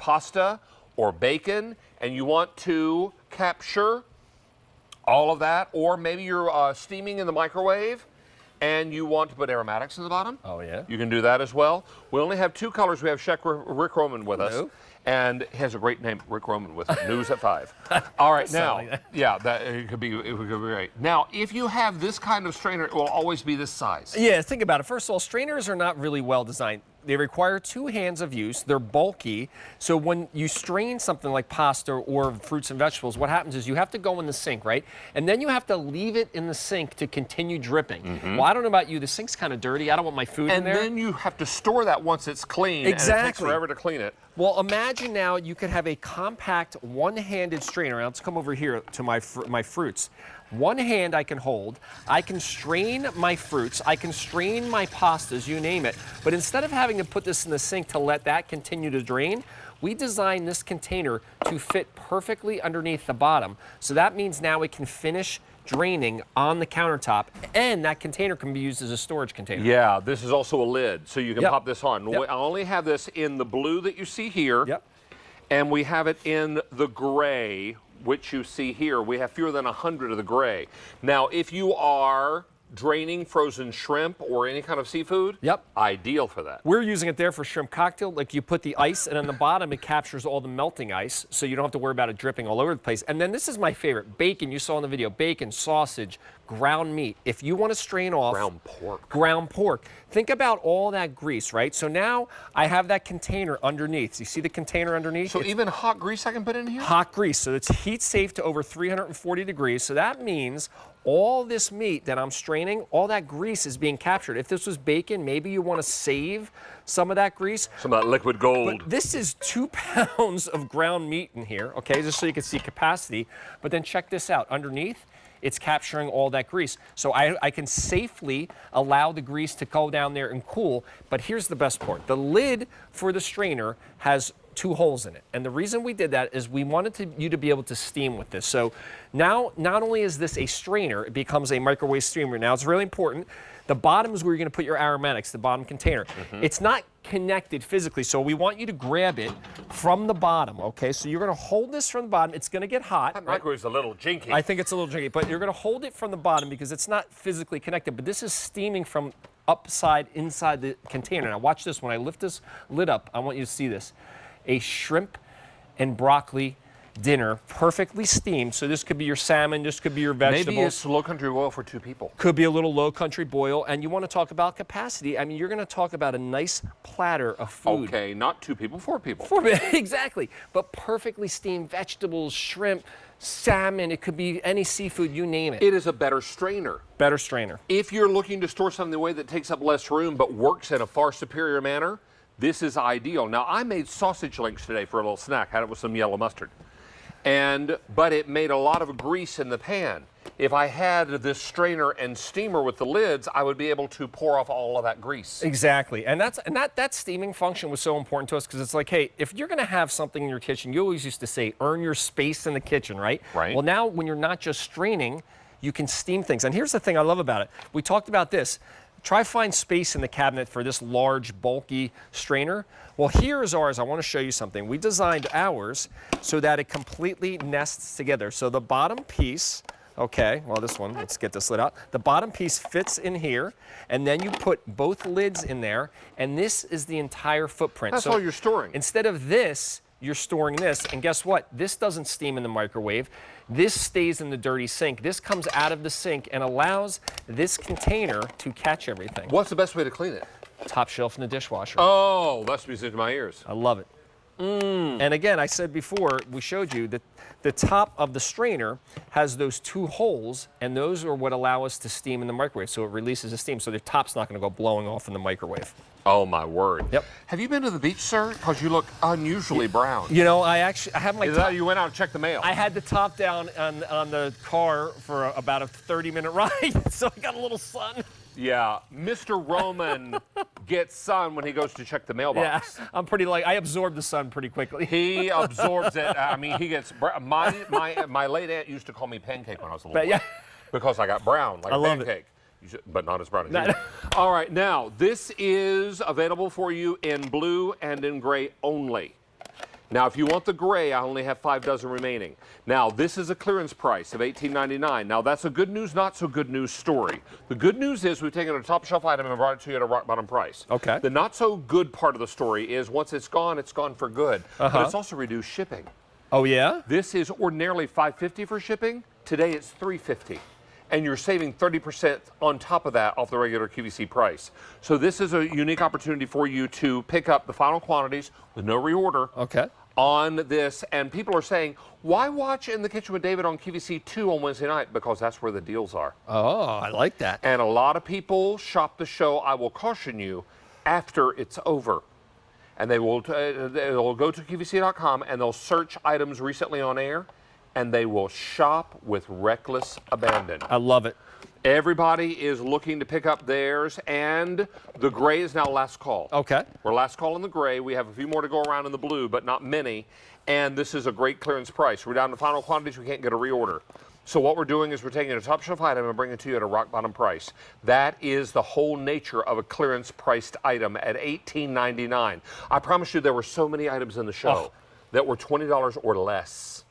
pasta or bacon, and you want to capture all of that, or maybe you're steaming in the microwave and you want to put aromatics in the bottom. Oh, yeah. You can do that as well. We only have 2 colors. We have Chef Rick Roman with us. And he has a great name, Rick Roman, with News at 5. All right, now, yeah, it could be great. Now, if you have this kind of strainer, it will always be this size. Yeah, think about it. First of all, strainers are not really well designed. They require 2 hands of use. They're bulky. So when you strain something like pasta or fruits and vegetables, what happens is you have to go in the sink, right? And then you have to leave it in the sink to continue dripping. Well, I don't know about you. The sink's kind of dirty. I don't want my food in there. And then you have to store that once it's clean. Exactly. And it takes forever to clean it. Well, imagine now you could have a compact one-handed strainer. Now, let's come over here to my fruits. One hand I can hold. I can strain my fruits. I can strain my pastas, you name it. But instead of having to put this in the sink to let that continue to drain, we designed this container to fit perfectly underneath the bottom. So that means now it can finish draining on the countertop, and that container can be used as a storage container. Yeah, this is also a lid, so you can pop this on. Yep. I only have this in the blue that you see here, Yep. and we have it in the gray, which you see here. We have fewer than 100 of the gray. Now, if you are draining frozen shrimp or any kind of seafood, ideal for that. We're using it there for shrimp cocktail. Like, you put the ice, and on the bottom it captures all the melting ice, so you don't have to worry about it dripping all over the place. And then this is my favorite, bacon. You saw in the video, bacon, sausage, ground meat. If you want to strain off ground pork, think about all that grease, right? So now I have that container underneath. You see the container underneath? So even hot grease I can put in here? Hot grease. So it's heat safe to over 340 degrees. So that means all this meat that I'm straining, all that grease is being captured. If this was bacon, maybe you want to save some of that grease. Some of that liquid gold. But this is 2 pounds of ground meat in here, okay, just so you can see capacity. But then check this out. Underneath, it's capturing all that grease. So I can safely allow the grease to go down there and cool. But here's the best part. The lid for the strainer has 2 holes in it. And the reason we did that is we wanted you to be able to steam with this. So now, not only is this a strainer, it becomes a microwave steamer. Now, it's really important. The bottom is where you're going to put your aromatics, the bottom container. It's not connected physically, so we want you to grab it from the bottom, okay? So you're going to hold this from the bottom. It's going to get hot. That microwave's a little jinky. I think it's a little jinky, but you're going to hold it from the bottom because it's not physically connected, but this is steaming from inside the container. Now, watch this. When I lift this lid up, I want you to see this. A shrimp and broccoli dinner, perfectly steamed. So this could be your salmon, this could be your vegetables. Maybe it's low country boil for 2 people. Could be a little low country boil. And you want to talk about capacity. I mean, you're going to talk about a nice platter of food. Okay, not 2 people, 4 people. 4 people, exactly. But perfectly steamed vegetables, shrimp, salmon, it could be any seafood, you name it. It is a better strainer. Better strainer. If you're looking to store something in a way that takes up less room but works in a far superior manner, this is ideal. Now, I made sausage links today for a little snack. Had it with some yellow mustard. But it made a lot of grease in the pan. If I had this strainer and steamer with the lids, I would be able to pour off all of that grease. Exactly. And that steaming function was so important to us because it's like, hey, if you're going to have something in your kitchen, you always used to say, earn your space in the kitchen, right? Right. Well, now when you're not just straining, you can steam things. And here's the thing I love about it. We talked about this. Try find space in the cabinet for this large, bulky strainer. Well, here is ours. I want to show you something. We designed ours so that it completely nests together. So the bottom piece, okay, well, this one, let's get this lid out. The bottom piece fits in here, and then you put both lids in there, and this is the entire footprint. That's all you're storing. Instead of this, you're storing this, and guess what? This doesn't steam in the microwave. This stays in the dirty sink. This comes out of the sink and allows this container to catch everything. What's the best way to clean it? Top shelf in the dishwasher. Oh, that's music to my ears. I love it. And again, I said before, we showed you that the top of the strainer has those 2 holes, and those are what allow us to steam in the microwave. So it releases the steam, so the top's not going to go blowing off in the microwave. Oh, my word. Yep. Have you been to the beach, sir? Because you look unusually brown. You know, I have my top. You went out and checked the mail. I had the top down on the car for about a 30-minute ride, so I got a little sun. Yeah, Mr. Roman gets sun when he goes to check the mailbox. Yeah, I'm pretty I absorb the sun pretty quickly. He absorbs it. I mean, he gets my late aunt used to call me pancake when I was a little boy. Yeah. Because I got brown like a pancake. But not as brown as you. All right, now this is available for you in blue and in gray only. Now, if you want the gray, I only have 5 dozen remaining. Now, this is a clearance price of $18.99. Now, that's a good news, not so good news story. The good news is we've taken a top shelf item and brought it to you at a rock bottom price. Okay. The not so good part of the story is once it's gone for good. But it's also reduced shipping. Oh, yeah? This is ordinarily $5.50 for shipping. Today, it's $3.50. And you're saving 30% on top of that off the regular QVC price. So this is a unique opportunity for you to pick up the final quantities with no reorder on this. And people are saying, why watch In the Kitchen with David on QVC 2 on Wednesday night? Because that's where the deals are. Oh, I like that. And a lot of people shop the show, I will caution you, after it's over. And they'll go to QVC.com and they'll search items recently on air, and they will shop with reckless abandon. I love it. Everybody is looking to pick up theirs, and the gray is now last call. Okay. We're last call in the gray. We have a few more to go around in the blue, but not many. And this is a great clearance price. We're down to final quantities. We can't get a reorder. So what we're doing is we're taking a top shelf item and bringing it to you at a rock bottom price. That is the whole nature of a clearance priced item at $18.99. I promise you there were so many items in the show that were $20 or less.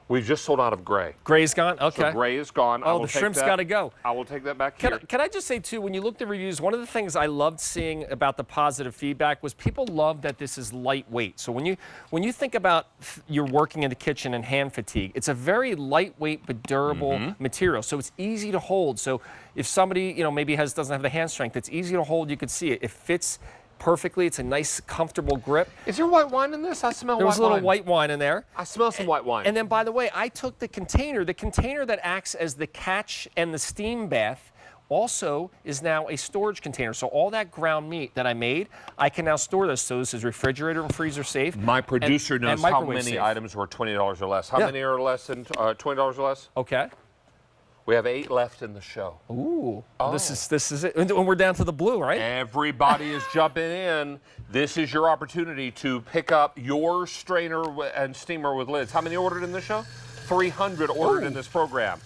We've just sold out of gray. Gray's gone? Okay. So gray is gone. Oh, the shrimp's got to go. I will take that back here. Can I just say, too, when you look at the reviews, one of the things I loved seeing about the positive feedback was people love that this is lightweight. So when you think about you're working in the kitchen and hand fatigue, it's a very lightweight but durable material. So it's easy to hold. So if somebody, maybe doesn't have the hand strength, it's easy to hold. You can see it. It fits perfectly. It's a nice, comfortable grip. Is there white wine in this? I smell white wine. There was a little white wine in there. I smell some white wine. And then, by the way, I took the container that acts as the catch and the steam bath also is now a storage container. So all that ground meat that I made, I can now store this. So this is refrigerator and freezer safe. My producer knows how many safe. items were $20 or less. How many are less than $20 or less? Okay. We have 8 left in the show. Ooh, this is it. And we're down to the blue, right? Everybody is jumping in. This is your opportunity to pick up your strainer and steamer with lids. How many ordered in this show? 300 ordered in this program.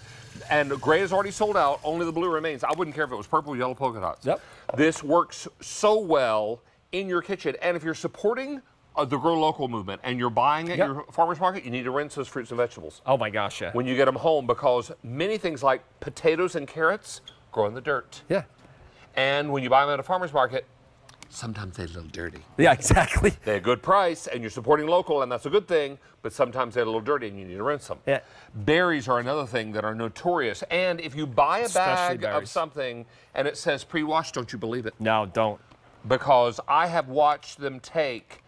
And gray is already sold out. Only the blue remains. I wouldn't care if it was purple, yellow, polka dots. Yep. This works so well in your kitchen. And if you're supporting the Grow Local movement and you're buying at your farmer's market, you need to rinse those fruits and vegetables. Oh my gosh, yeah. When you get them home, because many things like potatoes and carrots grow in the dirt. Yeah. And when you buy them at a farmer's market, sometimes they're a little dirty. Yeah, exactly. They're a good price and you're supporting local, and that's a good thing, but sometimes they're a little dirty and you need to rinse them. Yeah. Berries are another thing that are notorious. And if you buy a bag of something and it says pre-washed, don't you believe it? No, don't. Because I have watched them take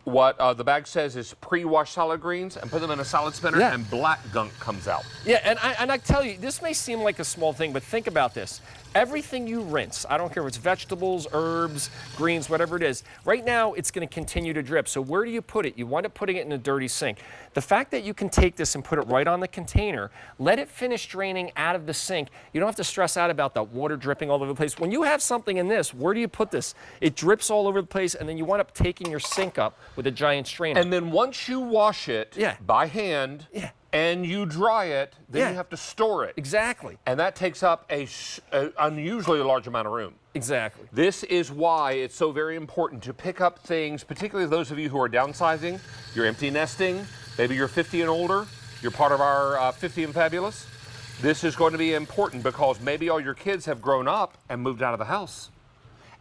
what the bag says is pre-washed salad greens and put them in a salad spinner, and black gunk comes out. Yeah, and I tell you, this may seem like a small thing, but think about this. Everything you rinse, I don't care if it's vegetables, herbs, greens, whatever it is, right now it's going to continue to drip. So where do you put it? You wind up putting it in a dirty sink. The fact that you can take this and put it right on the container, let it finish draining out of the sink, you don't have to stress out about the water dripping all over the place. When you have something in this, where do you put this? It drips all over the place, and then you wind up taking your sink up with a giant strainer. And then once you wash it by hand, and you dry it, then you have to store it. Exactly. And that takes up a unusually large amount of room. Exactly. This is why it's so very important to pick up things, particularly those of you who are downsizing, you're empty nesting, maybe you're 50 and older, you're part of our 50 and Fabulous. This is going to be important because maybe all your kids have grown up and moved out of the house.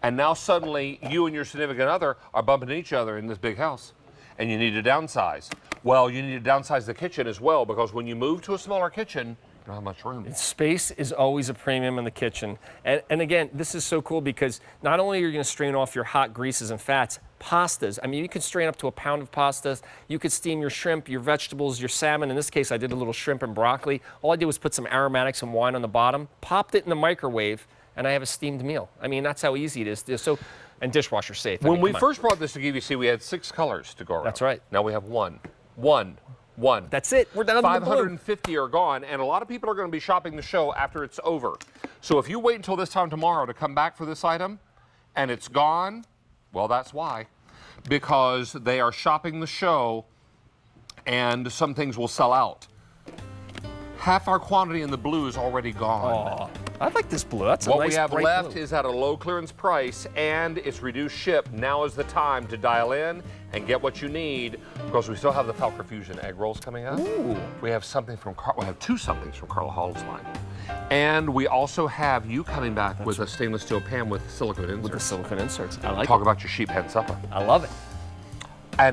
And now suddenly you and your significant other are bumping each other in this big house. And you need to downsize. Well, you need to downsize the kitchen as well, because when you move to a smaller kitchen, you don't have much room. Space is always a premium in the kitchen. And again, this is so cool because not only are you going to strain off your hot greases and fats, pastas. I mean, you could strain up to a pound of pasta. You could steam your shrimp, your vegetables, your salmon. In this case, I did a little shrimp and broccoli. All I did was put some aromatics and wine on the bottom, popped it in the microwave, and I have a steamed meal. I mean, that's how easy it is. So, and dishwasher safe. When we first brought this to QVC, we had 6 colors to go around. That's right. Now we have one. That's it. We're down to the blue. 550 are gone, and a lot of people are going to be shopping the show after it's over. So if you wait until this time tomorrow to come back for this item, and it's gone, well, that's why. Because they are shopping the show, and some things will sell out. Half our quantity in the blue is already gone. Oh, I like this blue. That's a What nice we have bright left blue. is at a low clearance price and it's reduced ship. Now is the time to dial in and get what you need because we still have the Falcor Fusion egg rolls coming up. Ooh. We have something from we have two somethings from Carla Hall's line. And we also have you coming back with a stainless steel pan with silicone inserts. With the silicone inserts. I like Talk it. about your sheep hen supper. I love it.